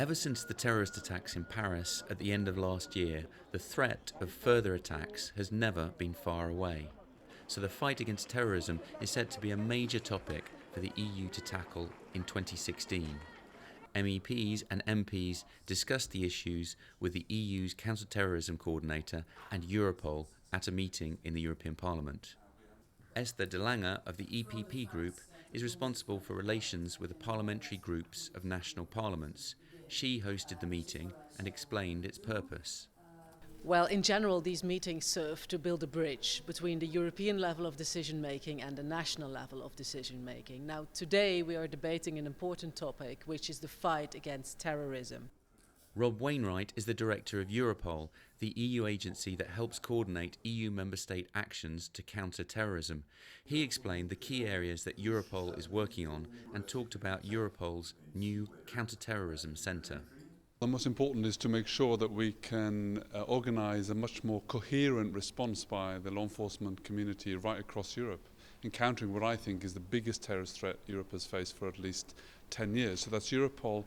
Ever since the terrorist attacks in Paris at the end of last year, the threat of further attacks has never been far away. So the fight against terrorism is said to be a major topic for the EU to tackle in 2016. MEPs and MPs discussed the issues with the EU's counter-terrorism coordinator and Europol at a meeting in the European Parliament. Esther de Lange of the EPP Group is responsible for relations with the parliamentary groups of national parliaments. She hosted the meeting and explained its purpose. Well, in general, these meetings serve to build a bridge between the European level of decision-making and the national level of decision-making. Now, today we are debating an important topic, which is the fight against terrorism. Rob Wainwright is the director of Europol, the EU agency that helps coordinate EU member state actions to counter terrorism. He explained the key areas that Europol is working on and talked about Europol's new counter-terrorism centre. The most important is to make sure that we can organise a much more coherent response by the law enforcement community right across Europe, encountering what I think is the biggest terrorist threat Europe has faced for at least 10 years. So that's Europol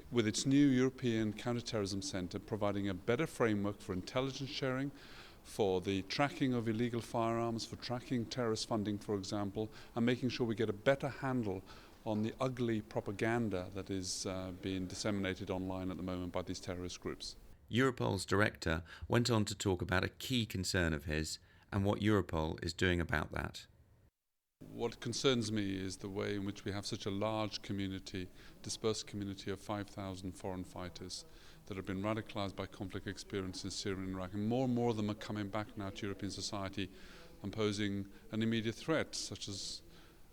with its new European counter-terrorism centre providing a better framework for intelligence sharing, for the tracking of illegal firearms, for tracking terrorist funding, for example, and making sure we get a better handle on the ugly propaganda that is being disseminated online at the moment by these terrorist groups. Europol's director went on to talk about a key concern of his and what Europol is doing about that. What concerns me is the way in which we have such a large community, dispersed community of 5,000 foreign fighters that have been radicalised by conflict experience in Syria and Iraq. And more of them are coming back now to European society and posing an immediate threat, such as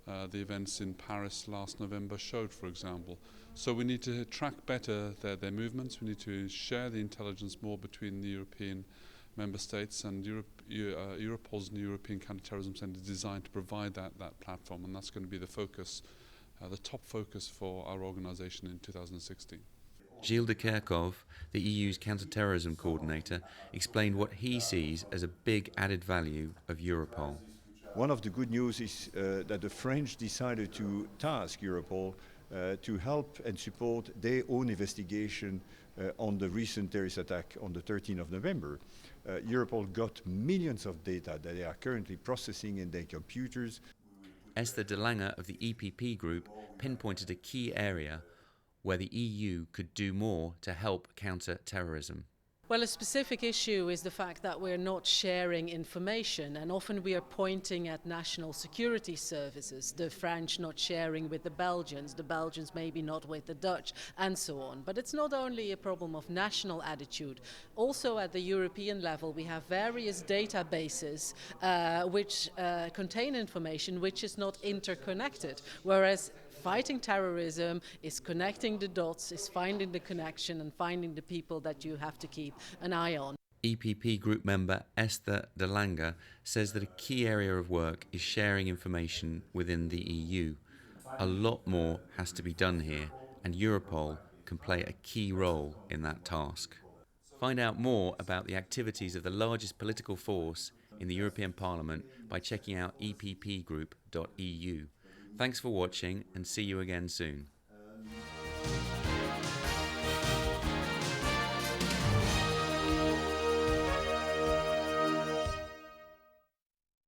the events in Paris last November showed, for example. So we need to track better their movements. We need to share the intelligence more between the European member states, and Europol's new European counter-terrorism centre is designed to provide that platform, and that's going to be the focus, the top focus for our organisation in 2016. Gilles de Kerkhoff, the EU's counter-terrorism coordinator, explained what he sees as a big added value of Europol. One of the good news is that the French decided to task Europol to help and support their own investigation on the recent terrorist attack on the 13th of November. Europol got millions of data that they are currently processing in their computers. Esther de Lange of the EPP Group pinpointed a key area where the EU could do more to help counter terrorism. Well, a specific issue is the fact that we're not sharing information, and often we are pointing at national security services, the French not sharing with the Belgians maybe not with the Dutch, and so on. But it's not only a problem of national attitude. Also at the European level we have various databases which contain information which is not interconnected, whereas fighting terrorism is connecting the dots, is finding the connection and finding the people that you have to keep an eye on. EPP Group member Esther de Lange says that a key area of work is sharing information within the EU. A lot more has to be done here, and Europol can play a key role in that task. Find out more about the activities of the largest political force in the European Parliament by checking out eppgroup.eu. Thanks for watching, and see you again soon.